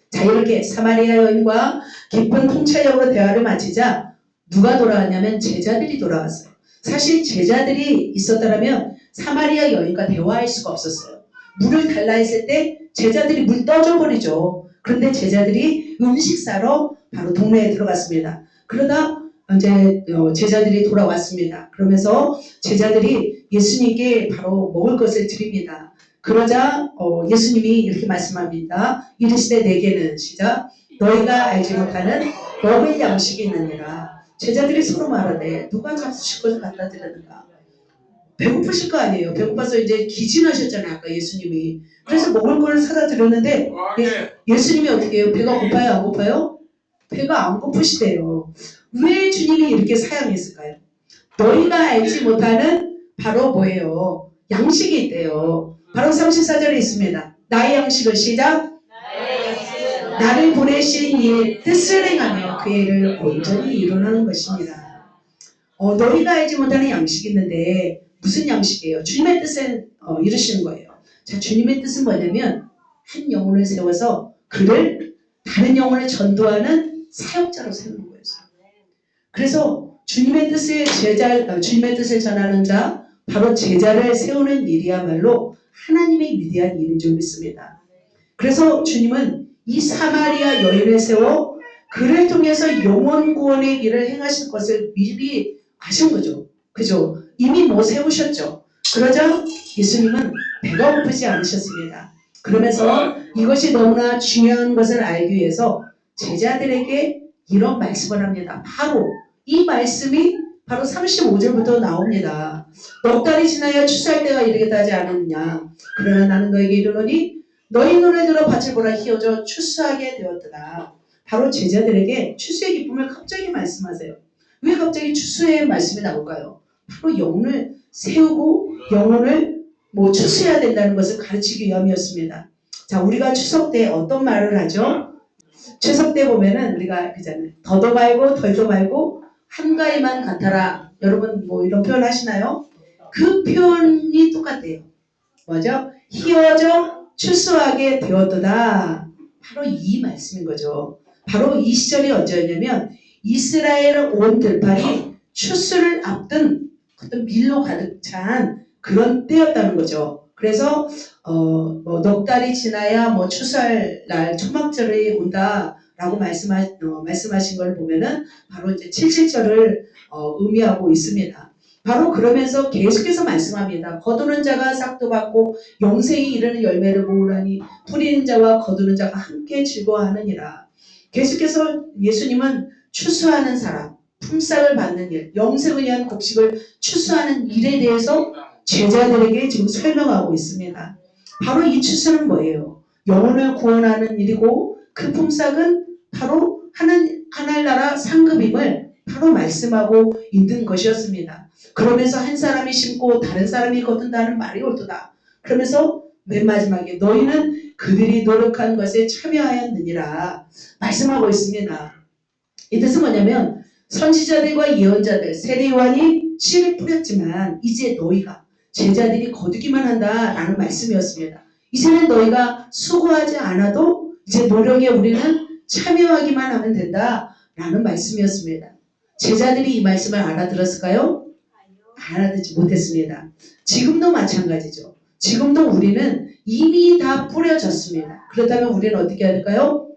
자 이렇게 사마리아 여인과 깊은 통찰력으로 대화를 마치자 누가 돌아왔냐면 제자들이 돌아왔어요. 사실 제자들이 있었다면 사마리아 여인과 대화할 수가 없었어요. 물을 달라 했을 때 제자들이 물 떠줘버리죠. 그런데 제자들이 음식 사러 바로 동네에 들어갔습니다. 그러다 이제 제자들이 돌아왔습니다. 그러면서 제자들이 예수님께 바로 먹을 것을 드립니다. 그러자 예수님이 이렇게 말씀합니다. 이르시되 내게는 시작 너희가 알지 못하는 먹을 양식이 있느니라. 제자들이 서로 말하되 누가 잡수실 것을 갖다 드렸는가. 배고프실 거 아니에요. 배고파서 이제 기진하셨잖아요. 아까 예수님이. 그래서 먹을 걸 사다 드렸는데 예수님이 어떻게 해요? 배가 고파요? 안 고파요? 배가 안 고프시대요. 왜 주님이 이렇게 사양했을까요? 너희가 알지 못하는 바로 뭐예요? 양식이 있대요. 바로 34절에 있습니다. 나의 양식을 시작 나를 보내신 이의 뜻을 행하며 그 일을 온전히 이루는 것입니다. 너희가 알지 못하는 양식이 있는데 무슨 양식이에요? 주님의 뜻을 이루시는 거예요. 자, 주님의 뜻은 뭐냐면 한 영혼을 세워서 그를 다른 영혼을 전도하는 사역자로 세우는 거예요. 그래서 주님의 뜻을 전하는 자, 바로 제자를 세우는 일이야말로 하나님의 위대한 일인 줄 믿습니다. 그래서 주님은 이 사마리아 여인을 세워 그를 통해서 영혼 구원의 일을 행하실 것을 미리 아신 거죠. 그죠? 이미 세우셨죠. 그러자 예수님은 배가 고프지 않으셨습니다. 그러면서 이것이 너무나 중요한 것을 알기 위해서 제자들에게 이런 말씀을 합니다. 바로 이 말씀이 바로 35절부터 나옵니다. 넉 달이 지나야 추수할 때가 이르겠다 하지 않았느냐. 그러나 나는 너에게 이르노니 너희 눈을 들어 밭을 보라 희어져 추수하게 되었더라. 바로 제자들에게 추수의 기쁨을 갑자기 말씀하세요. 왜 갑자기 추수의 말씀이 나올까요? 바로 영혼을 세우고 영혼을 추수해야 된다는 것을 가르치기 위함이었습니다. 자, 우리가 추석 때 어떤 말을 하죠? 추석 때 보면은 우리가 그잖아요. 더도 말고 덜도 말고 한가위만 같아라. 여러분 이런 표현 하시나요? 그 표현이 똑같아요. 뭐죠? 희어져 추수하게 되었도다. 바로 이 말씀인 거죠. 바로 이 시절이 언제였냐면 이스라엘 온 들판이 추수를 앞둔 어떤 밀로 가득 찬 그런 때였다는 거죠. 그래서 넉 달이 지나야 추수할 날 초막절이 온다라고 말씀하신 걸 보면은 바로 이제 77절을 의미하고 있습니다. 바로 그러면서 계속해서 말씀합니다. 거두는 자가 싹도 받고 영생이 이르는 열매를 모으라니 뿌리는 자와 거두는 자가 함께 즐거워하느니라. 계속해서 예수님은 추수하는 사람, 품삯을 받는 일, 영생을 위한 곡식을 추수하는 일에 대해서 제자들에게 지금 설명하고 있습니다. 바로 이 추수는 뭐예요? 영혼을 구원하는 일이고 그 품삯은 바로 하늘나라 상급임을 바로 말씀하고 있는 것이었습니다. 그러면서 한 사람이 심고 다른 사람이 거둔다는 말이 옳도다. 그러면서 맨 마지막에 너희는 그들이 노력한 것에 참여하였느니라 말씀하고 있습니다. 이 뜻은 뭐냐면 선지자들과 예언자들, 세례요한이 씨를 뿌렸지만 이제 너희가 제자들이 거두기만 한다라는 말씀이었습니다. 이제는 너희가 수고하지 않아도 이제 노력에 우리는 참여하기만 하면 된다라는 말씀이었습니다. 제자들이 이 말씀을 알아들었을까요? 알아듣지 못했습니다. 지금도 마찬가지죠. 지금도 우리는 이미 다 뿌려졌습니다. 그렇다면 우리는 어떻게 해야 될까요?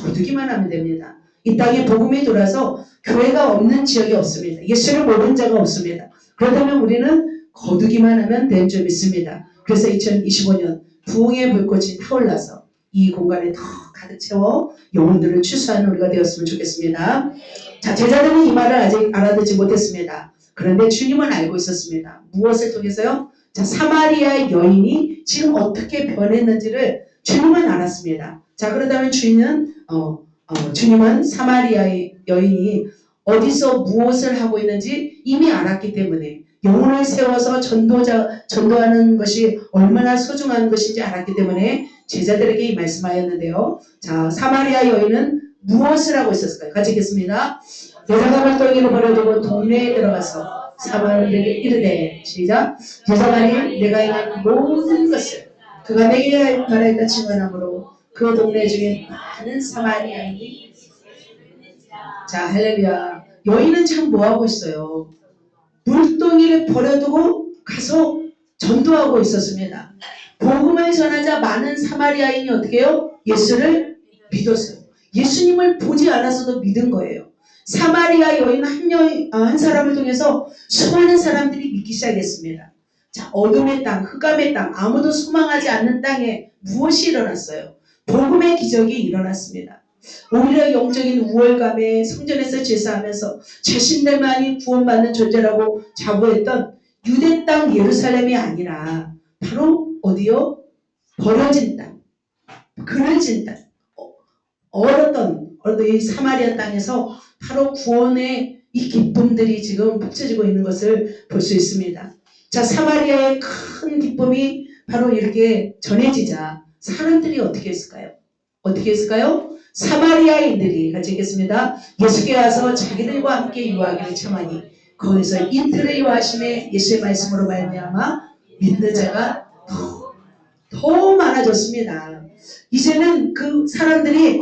거두기만 하면 됩니다. 이 땅에 복음이 돌아서 교회가 없는 지역이 없습니다. 예수를 모르는 자가 없습니다. 그렇다면 우리는 거두기만 하면 된 줄 믿습니다. 그래서 2025년 부흥의 불꽃이 타올라서 이 공간에 더 가득 채워 영혼들을 추수하는 우리가 되었으면 좋겠습니다. 자, 제자들은 이 말을 아직 알아듣지 못했습니다. 그런데 주님은 알고 있었습니다. 무엇을 통해서요? 자, 사마리아의 여인이 지금 어떻게 변했는지를 주님은 알았습니다. 자, 그렇다면 주님은 사마리아의 여인이 어디서 무엇을 하고 있는지 이미 알았기 때문에 영혼을 세워서 전도하는 것이 얼마나 소중한 것인지 알았기 때문에 제자들에게 이 말씀하였는데요. 자, 사마리아 여인은 무엇을 하고 있었을까요? 같이 읽겠습니다. 여자가 발덩이를 버려두고 동네에 들어가서 사마리아에게 이르되 시작. 여자만이 내가 행한 모든 것을 그가 내게 말하였다 증언함으로 그 동네 중에 많은 사마리아인이 자, 할렐루야. 여인은 참 뭐하고 있어요? 물동이를 버려두고 가서 전도하고 있었습니다. 복음을 전하자 많은 사마리아인이 어떻게 해요? 예수를 믿었어요. 예수님을 보지 않아서도 믿은 거예요. 사마리아 여인 한 사람을 통해서 수많은 사람들이 믿기 시작했습니다. 자, 어둠의 땅, 흑암의 땅, 아무도 소망하지 않는 땅에 무엇이 일어났어요? 복음의 기적이 일어났습니다. 오히려 영적인 우월감에 성전에서 제사하면서 자신들만이 구원받는 존재라고 자부했던 유대 땅 예루살렘이 아니라 바로 어디요? 버려진 땅, 그늘진 땅, 얼었던 이 사마리아 땅에서 바로 구원의 이 기쁨들이 지금 펼쳐지고 있는 것을 볼 수 있습니다. 자, 사마리아의 큰 기쁨이 바로 이렇게 전해지자 사람들이 어떻게 했을까요? 어떻게 했을까요? 사마리아인들이 같이 읽겠습니다. 예수께 와서 자기들과 함께 유하기를 청하니 거기서 이틀을 유하심에 예수의 말씀으로 말미암아 믿는 자가 더 많아졌습니다. 이제는 그 사람들이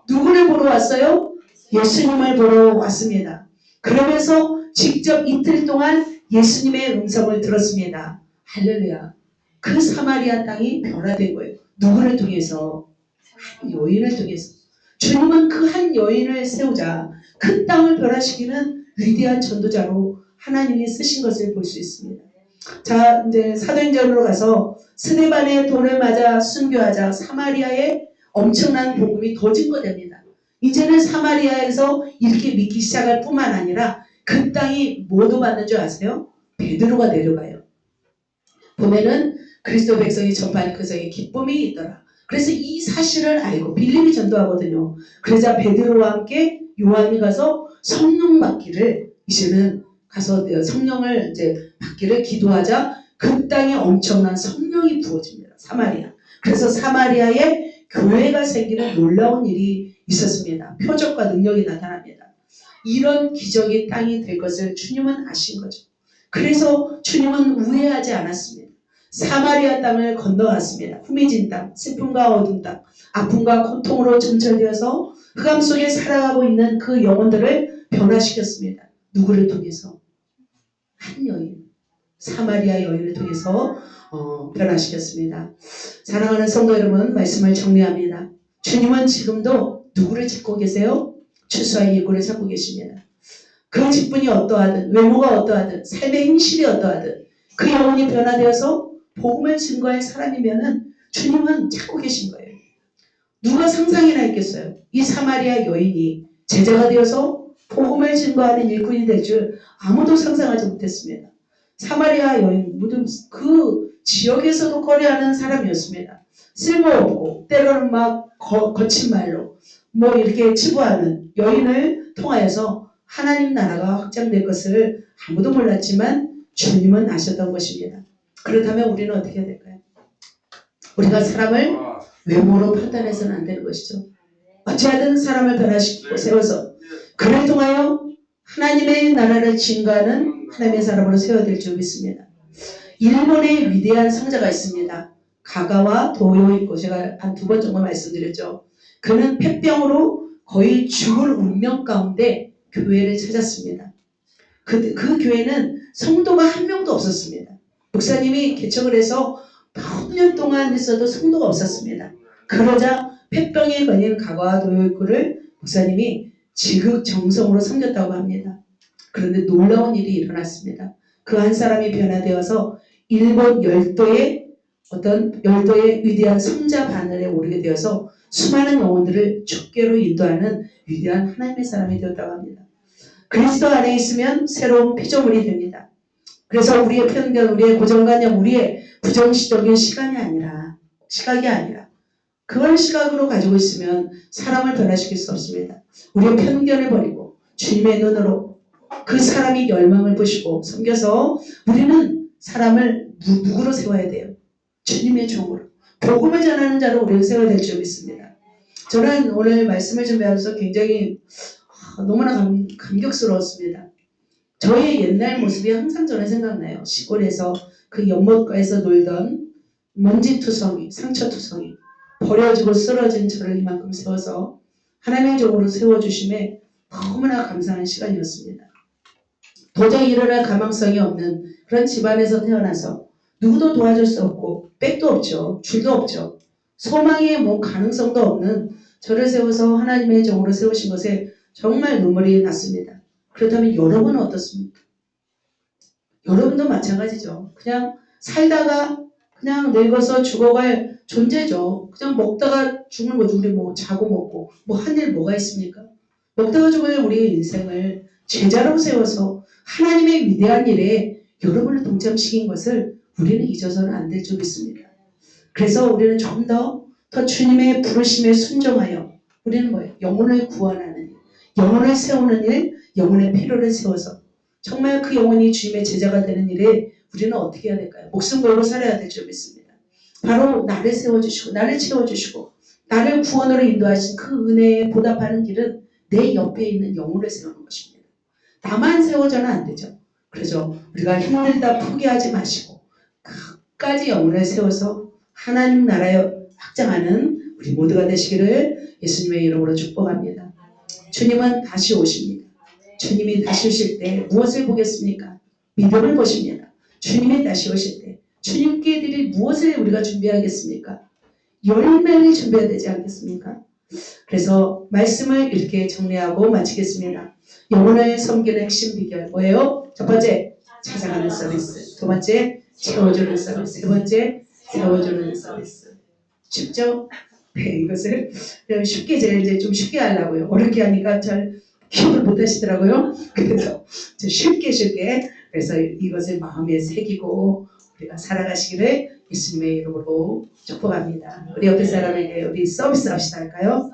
누구를 보러 왔어요? 예수님을 보러 왔습니다. 그러면서 직접 이틀 동안 예수님의 음성을 들었습니다. 할렐루야. 그 사마리아 땅이 변화된 거예요. 누구를 통해서? 한 여인을 통해서. 주님은 그 한 여인을 세우자 그 땅을 변화시키는 위대한 전도자로 하나님이 쓰신 것을 볼 수 있습니다. 자, 이제 사도행전으로 가서 스데반의 돌을 맞아 순교하자 사마리아에 엄청난 복음이 더 증거됩니다. 이제는 사마리아에서 이렇게 믿기 시작할 뿐만 아니라 그 땅이 뭐도 받는 줄 아세요? 베드로가 내려가요. 보면은 그리스도 백성이 전파한 그 성에 기쁨이 있더라. 그래서 이 사실을 알고 빌립이 전도하거든요. 그러자 베드로와 함께 요한이 가서 성령 받기를 이제는 가서 성령을 이제 받기를 기도하자 그 땅에 엄청난 성령이 부어집니다. 사마리아. 그래서 사마리아에 교회가 생기는 놀라운 일이 있었습니다. 표적과 능력이 나타납니다. 이런 기적이 땅이 될 것을 주님은 아신 거죠. 그래서 주님은 우회하지 않았습니다. 사마리아 땅을 건너갔습니다. 후미진 땅, 슬픔과 어둠 땅, 아픔과 고통으로 점철되어서 흑암 속에 살아가고 있는 그 영혼들을 변화시켰습니다. 누구를 통해서? 한 여인, 사마리아 여인을 통해서 변화시켰습니다. 사랑하는 성도 여러분, 말씀을 정리합니다. 주님은 지금도 누구를 찾고 계세요? 추수할 일꾼을 찾고 계십니다. 그 직분이 어떠하든, 외모가 어떠하든, 삶의 행실이 어떠하든 그 영혼이 변화되어서 복음을 증거할 사람이면은 주님은 찾고 계신 거예요. 누가 상상이나 했겠어요? 이 사마리아 여인이 제자가 되어서 복음을 증거하는 일꾼이 될 줄 아무도 상상하지 못했습니다. 사마리아 여인, 그 지역에서도 거래하는 사람이었습니다. 쓸모없고 때로는 막 거친 말로 뭐 이렇게 치부하는 여인을 통하여서 하나님 나라가 확장될 것을 아무도 몰랐지만 주님은 아셨던 것입니다. 그렇다면 우리는 어떻게 해야 될까요? 우리가 사람을 외모로 판단해서는 안 되는 것이죠. 어찌하든 사람을 변화시키고 세워서 그를 통하여 하나님의 나라를 증거하는 하나님의 사람으로 세워야 될 줄 믿습니다. 일본의 위대한 성자가 있습니다. 가가와 도요이코, 제가 한 2번 정도 말씀드렸죠. 그는 폐병으로 거의 죽을 운명 가운데 교회를 찾았습니다. 그 교회는 성도가 한 명도 없었습니다. 목사님이 개척을 해서 몇 년 동안 있어도 성도가 없었습니다. 그러자 폐병에 걸린 가가와 도요이코를 목사님이 지극정성으로 섬겼다고 합니다. 그런데 놀라운 일이 일어났습니다. 그 한 사람이 변화되어서 일본 열도의 위대한 성자 바늘에 오르게 되어서 수많은 영혼들을 주께로 인도하는 위대한 하나님의 사람이 되었다고 합니다. 그리스도 안에 있으면 새로운 피조물이 됩니다. 그래서 우리의 편견, 우리의 고정관념, 우리의 부정시적인 시각이 아니라 그걸 시각으로 가지고 있으면 사람을 변화시킬 수 없습니다. 우리의 편견을 버리고 주님의 눈으로 그 사람이 열망을 보시고 섬겨서 우리는 사람을 누구로 세워야 돼요? 주님의 종으로. 복음을 전하는 자로 우리를 세워야 될 줄 믿습니다. 저는 오늘 말씀을 준비하면서 굉장히 너무나 감격스러웠습니다. 저의 옛날 모습이 항상 저는 생각나요. 시골에서 그 연못가에서 놀던 먼지투성이, 상처투성이, 버려지고 쓰러진 저를 이만큼 세워서 하나님의 종으로 세워주심에 너무나 감사한 시간이었습니다. 도저히 일어날 가망성이 없는 그런 집안에서 태어나서 누구도 도와줄 수 없고 백도 없죠. 줄도 없죠. 소망의 가능성도 없는 저를 세워서 하나님의 종으로 세우신 것에 정말 눈물이 났습니다. 그렇다면 여러분은 어떻습니까? 여러분도 마찬가지죠. 그냥 살다가 그냥 늙어서 죽어갈 존재죠. 그냥 먹다가 죽는 거죠. 우리 자고 먹고 한 일 뭐가 있습니까? 먹다가 죽을 우리의 인생을 제자로 세워서 하나님의 위대한 일에 여러분을 동참시킨 것을 우리는 잊어서는 안 될 줄 믿습니다. 그래서 우리는 좀 더 주님의 부르심에 순종하여 우리는 뭐예요? 영혼을 구원하는 일, 영혼을 세우는 일, 영혼의 필요를 세워서 정말 그 영혼이 주님의 제자가 되는 일에 우리는 어떻게 해야 될까요? 목숨 걸고 살아야 될 줄 믿습니다. 바로 나를 세워주시고 나를 채워주시고 나를 구원으로 인도하신 그 은혜에 보답하는 길은 내 옆에 있는 영혼을 세우는 것입니다. 나만 세워져는 안 되죠. 그래서 우리가 힘들다 포기하지 마시고 끝까지 영혼을 세워서 하나님 나라에 확장하는 우리 모두가 되시기를 예수님의 이름으로 축복합니다. 주님은 다시 오십니다. 주님이 다시 오실 때 무엇을 보겠습니까? 믿음을 보십니다. 주님이 다시 오실 때 주님께 드릴 무엇을 우리가 준비하겠습니까? 열매를 준비해야 되지 않겠습니까? 그래서 말씀을 이렇게 정리하고 마치겠습니다. 영혼을 섬기는 핵심 비결 뭐예요? 첫 번째, 찾아가는 서비스. 두 번째, 채워주는 서비스. 세 번째, 세워주는 서비스. 쉽죠? 네, 이것을 쉽게 제가 이제 좀 쉽게 하려고요. 어렵게 하니까 잘 기억을 못 하시더라고요. 그래서 쉽게 그래서 이것을 마음에 새기고 우리가 살아가시기를 예수님의 이름으로 축복합니다. 우리 옆에 사람에게 우리 서비스 합시다 할까요?